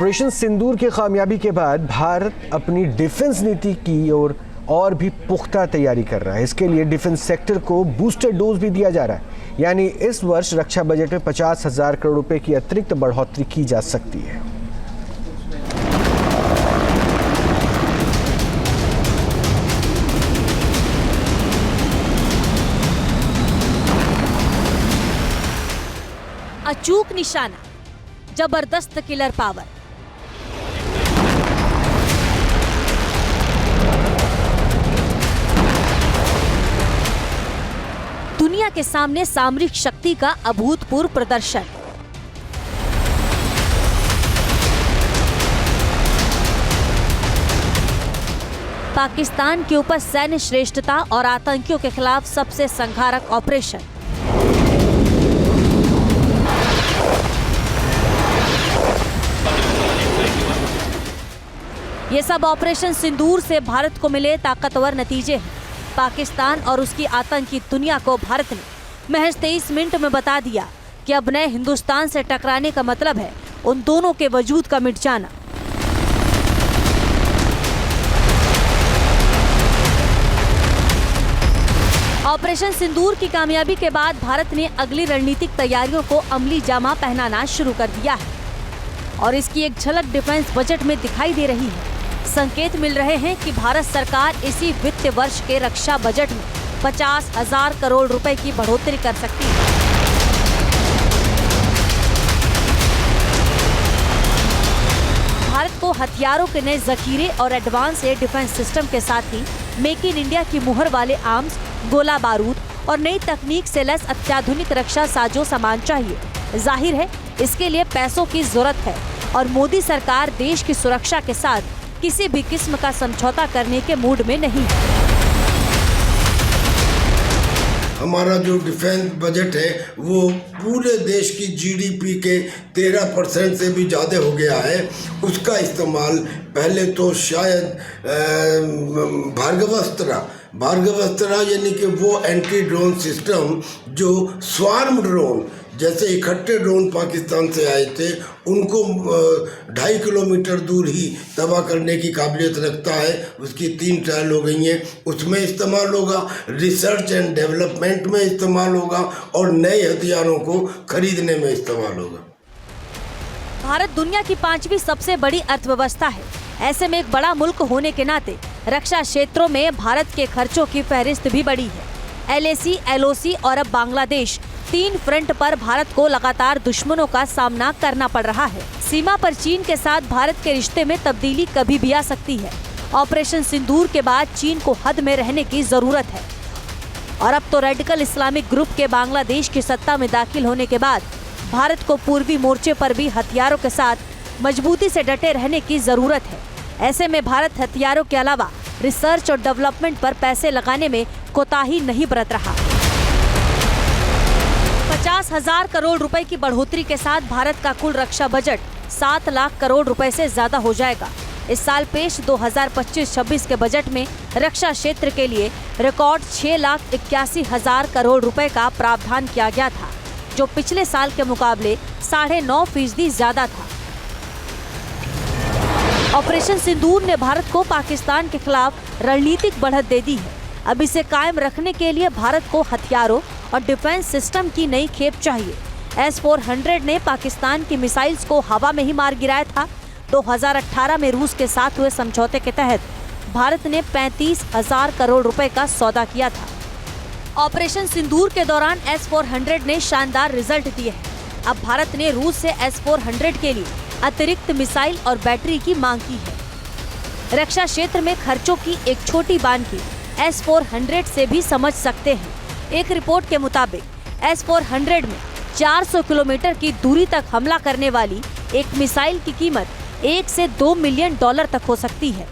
Operation सिंदूर की कामयाबी के बाद भारत अपनी डिफेंस नीति की ओर और भी पुख्ता तैयारी कर रहा है। इसके लिए डिफेंस सेक्टर को बूस्टर डोज भी दिया जा रहा है। यानी इस वर्ष रक्षा बजट में 50,000 करोड़ रुपए की अतिरिक्त बढ़ोतरी की जा सकती है। अचूक निशाना, जबरदस्त किलर पावर। दुनिया के सामने सामरिक शक्ति का अभूतपूर्व प्रदर्शन। पाकिस्तान के ऊपर सैन्य श्रेष्ठता और आतंकियों के खिलाफ सबसे संहारक ऑपरेशन। ये सब ऑपरेशन सिंदूर से भारत को मिले ताकतवर नतीजे हैं। पाकिस्तान और उसकी आतंकी दुनिया को भारत ने महज 23 मिनट में बता दिया कि अब नए हिंदुस्तान से टकराने का मतलब है उन दोनों के वजूद का मिट जाना। ऑपरेशन सिंदूर की कामयाबी के बाद भारत ने अगली रणनीतिक तैयारियों को अमली जामा पहनाना शुरू कर दिया है और इसकी एक झलक डिफेंस बजट में दिखाई दे रही है। संकेत मिल रहे हैं कि भारत सरकार इसी वित्त वर्ष के रक्षा बजट में 50,000 करोड़ रुपए की बढ़ोतरी कर सकती है। भारत को हथियारों के नए जखीरे और एडवांस एयर डिफेंस सिस्टम के साथ ही मेक इन इंडिया की मुहर वाले आर्म्स, गोला बारूद और नई तकनीक से लैस अत्याधुनिक रक्षा साजो सामान चाहिए। जाहिर है इसके लिए पैसों की जरूरत है और मोदी सरकार देश की सुरक्षा के साथ किसी भी किस्म का समझौता करने के मूड में नहीं है। हमारा जो डिफेंस बजट है वो पूरे देश की जीडीपी के 13% से भी ज़्यादा हो गया है। उसका इस्तेमाल पहले तो शायद भार्गवास्त्र यानी कि वो एंटी ड्रोन सिस्टम जो स्वार्म ड्रोन जैसे इकट्ठे ड्रोन पाकिस्तान से आए थे उनको 2.5 किलोमीटर दूर ही तबाह करने की काबिलियत रखता है। उसकी 3 ट्रायल हो गई हैं, उसमें इस्तेमाल होगा, रिसर्च एंड डेवलपमेंट में इस्तेमाल होगा और नए हथियारों को खरीदने में इस्तेमाल होगा। भारत दुनिया की 5वीं सबसे बड़ी अर्थव्यवस्था है। ऐसे में एक बड़ा मुल्क होने के नाते रक्षा क्षेत्रों में भारत के खर्चों की फहरिस्त भी बड़ी है। LAC, LOC और अब बांग्लादेश 3 फ्रंट पर भारत को लगातार दुश्मनों का सामना करना पड़ रहा है। सीमा पर चीन के साथ भारत के रिश्ते में तब्दीली कभी भी आ सकती है। ऑपरेशन सिंदूर के बाद चीन को हद में रहने की जरूरत है और अब तो रेडिकल इस्लामिक ग्रुप के बांग्लादेश की सत्ता में दाखिल होने के बाद भारत को पूर्वी मोर्चे पर भी हथियारों के साथ मजबूती से डटे रहने की जरूरत है। ऐसे में भारत हथियारों के अलावा रिसर्च और डेवलपमेंट पर पैसे लगाने में कोताही नहीं बरत रहा। 50,000 करोड़ रुपए की बढ़ोतरी के साथ भारत का कुल रक्षा बजट 7 लाख करोड़ रुपए से ज्यादा हो जाएगा। इस साल पेश 2025-26 के बजट में रक्षा क्षेत्र के लिए रिकॉर्ड 6,81,000 करोड़ रुपए का प्रावधान किया गया था, जो पिछले साल के मुकाबले 9.5% ज्यादा था। ऑपरेशन सिंदूर ने भारत को पाकिस्तान के खिलाफ रणनीतिक बढ़त दे दी है। अब इसे कायम रखने के लिए भारत को हथियारों और डिफेंस सिस्टम की नई खेप चाहिए। S-400 ने पाकिस्तान की मिसाइल्स को हवा में ही मार गिराया था। 2018 में रूस के साथ हुए समझौते के तहत भारत ने 35,000 करोड़ रुपए का सौदा किया था। ऑपरेशन सिंदूर के दौरान S-400 ने शानदार रिजल्ट दिए हैं। अब भारत ने रूस से S-400 के लिए अतिरिक्त मिसाइल और बैटरी की मांग की है। रक्षा क्षेत्र में खर्चों की एक छोटी बानगी S-400 से भी समझ सकते हैं। एक रिपोर्ट के मुताबिक S-400 में 400 किलोमीटर की दूरी तक हमला करने वाली एक मिसाइल की कीमत 1 से 2 मिलियन डॉलर तक हो सकती है।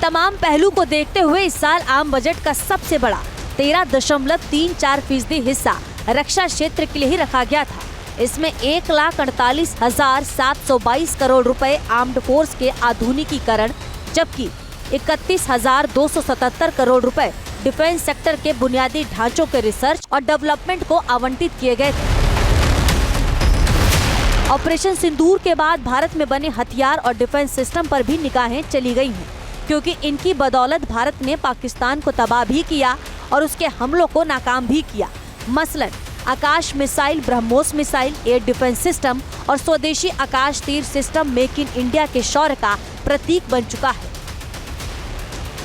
तमाम पहलू को देखते हुए इस साल आम बजट का सबसे बड़ा 13.34% हिस्सा रक्षा क्षेत्र के लिए ही रखा गया था। इसमें 1,48,722 करोड़ रुपए आर्म्ड फोर्स के आधुनिकीकरण, जबकि 31,277 करोड़ रुपए डिफेंस सेक्टर के बुनियादी ढांचों के रिसर्च और डेवलपमेंट को आवंटित किए गए थे। ऑपरेशन सिंदूर के बाद भारत में बने हथियार और डिफेंस सिस्टम पर भी निगाहें चली गई हैं, क्योंकि इनकी बदौलत भारत ने पाकिस्तान को तबाह भी किया और उसके हमलों को नाकाम भी किया। मसलन Akash missile, BrahMos missile, air defence system और स्वदेशी आकाश तीर सिस्टम मेक इन इंडिया के शौर्य का प्रतीक बन चुका है।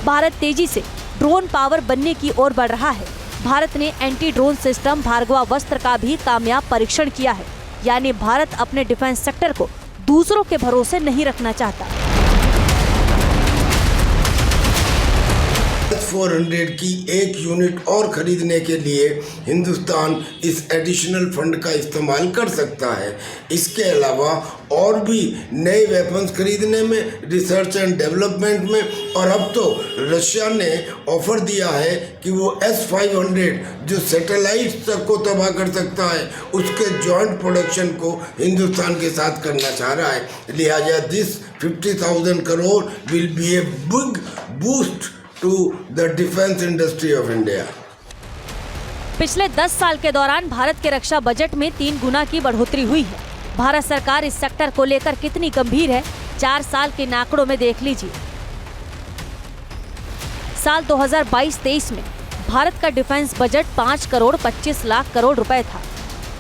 भारत तेजी से ड्रोन पावर बनने की ओर बढ़ रहा है। भारत ने एंटी ड्रोन सिस्टम भार्गवास्त्र का भी कामयाब परीक्षण किया है। यानी भारत अपने डिफेंस सेक्टर को दूसरों के भरोसे नहीं रखना चाहता। S-400 की एक यूनिट और खरीदने के लिए हिंदुस्तान इस एडिशनल फंड का इस्तेमाल कर सकता है। इसके अलावा और भी नए वेपन्स खरीदने में, रिसर्च एंड डेवलपमेंट में, और अब तो रशिया ने ऑफर दिया है कि वो S-500 जो सैटेलाइट तक को तबाह कर सकता है, उसके जॉइंट प्रोडक्शन को हिंदुस्तान के साथ करना चाह रहा है। लिहाजा this 50,000 crore will be a big boost to the defense industry of India. पिछले 10 साल के दौरान भारत के रक्षा बजट में 3 गुना की बढ़ोतरी हुई है। भारत सरकार इस सेक्टर को लेकर कितनी गंभीर है, 4 साल के आंकड़ों में देख लीजिए। साल 2022-23 में भारत का डिफेंस बजट 5 करोड़ 25 लाख करोड़ रुपए था।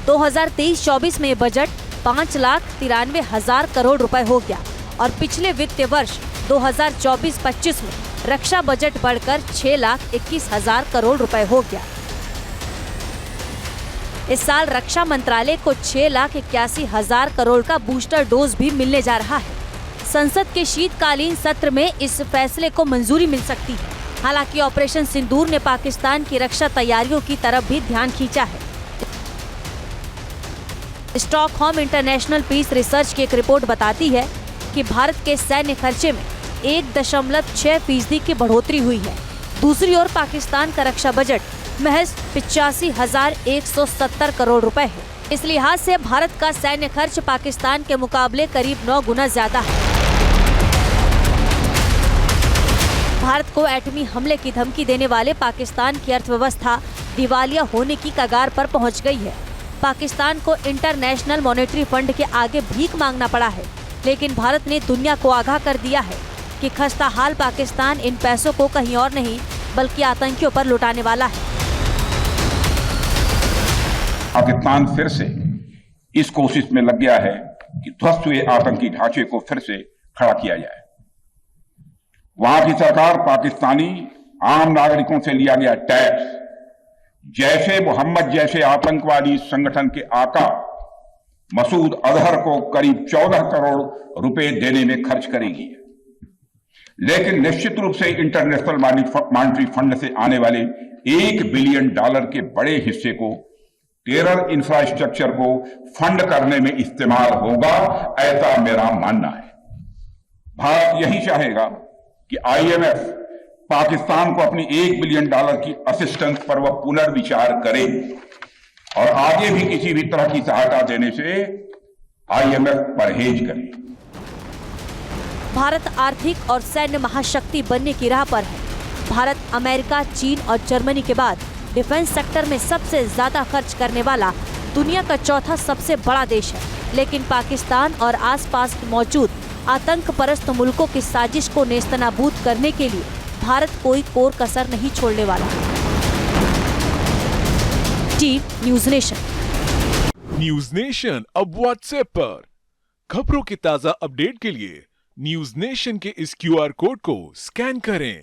2023-24 में बजट 5,93,000 करोड़ रुपए हो गया और पिछले वित्तीय वर्ष 2024-25 में रक्षा बजट बढ़कर 6,21,000 करोड़ रुपए हो गया। इस साल रक्षा मंत्रालय को 6,81,000 करोड़ का बूस्टर डोज भी मिलने जा रहा है। संसद के शीतकालीन सत्र में इस फैसले को मंजूरी मिल सकती है। हालांकि ऑपरेशन सिंदूर ने पाकिस्तान की रक्षा तैयारियों की तरफ भी ध्यान खींचा है। स्टॉकहोम इंटरनेशनल पीस रिसर्च की एक रिपोर्ट बताती है कि भारत के सैन्य खर्चे में 1.6% की बढ़ोतरी हुई है। दूसरी ओर पाकिस्तान का रक्षा बजट महज 85,170 करोड़ रुपए है। इस लिहाज से भारत का सैन्य खर्च पाकिस्तान के मुकाबले करीब 9 गुना ज्यादा है। भारत को एटमी हमले की धमकी देने वाले पाकिस्तान की अर्थव्यवस्था दिवालिया होने की कगार पर पहुंच गई है। पाकिस्तान को इंटरनेशनल मॉनेटरी फंड के आगे भीख मांगना पड़ा है, लेकिन भारत ने दुनिया को आगाह कर दिया है कि खस्ताहाल पाकिस्तान इन पैसों को कहीं और नहीं बल्कि आतंकियों पर लुटाने वाला है। पाकिस्तान फिर से इस कोशिश में लग गया है कि ध्वस्त हुए आतंकी ढांचे को फिर से खड़ा किया जाए। वहां की सरकार पाकिस्तानी आम नागरिकों से लिया गया टैक्स जैशे मोहम्मद जैसे आतंकवादी संगठन के आका मसूद अजहर को करीब 14 करोड़ रुपए देने में खर्च करेगी। लेकिन निश्चित रूप से इंटरनेशनल मॉनेटरी फंड से आने वाले $1 बिलियन के बड़े हिस्से को टेरर इंफ्रास्ट्रक्चर को फंड करने में इस्तेमाल होगा, ऐसा मेरा मानना है। भारत यही चाहेगा कि IMF पाकिस्तान को अपनी $1 बिलियन की असिस्टेंस पर वह पुनर्विचार करे और आगे भी किसी भी तरह की सहायता देने से IMF परहेज करे। भारत आर्थिक और सैन्य महाशक्ति बनने की राह पर है। भारत अमेरिका, चीन और जर्मनी के बाद डिफेंस सेक्टर में सबसे ज्यादा खर्च करने वाला दुनिया का चौथा सबसे बड़ा देश है। लेकिन पाकिस्तान और आसपास मौजूद आतंक परस्त मुल्कों की साजिश को नेस्तनाबूद करने के लिए भारत कोई कोर कसर नहीं छोड़ने वाला। Team news nation. News nation अब व्हाट्सएप पर खबरों की ताजा अपडेट के लिए न्यूज नेशन के इस QR कोड को स्कैन करें।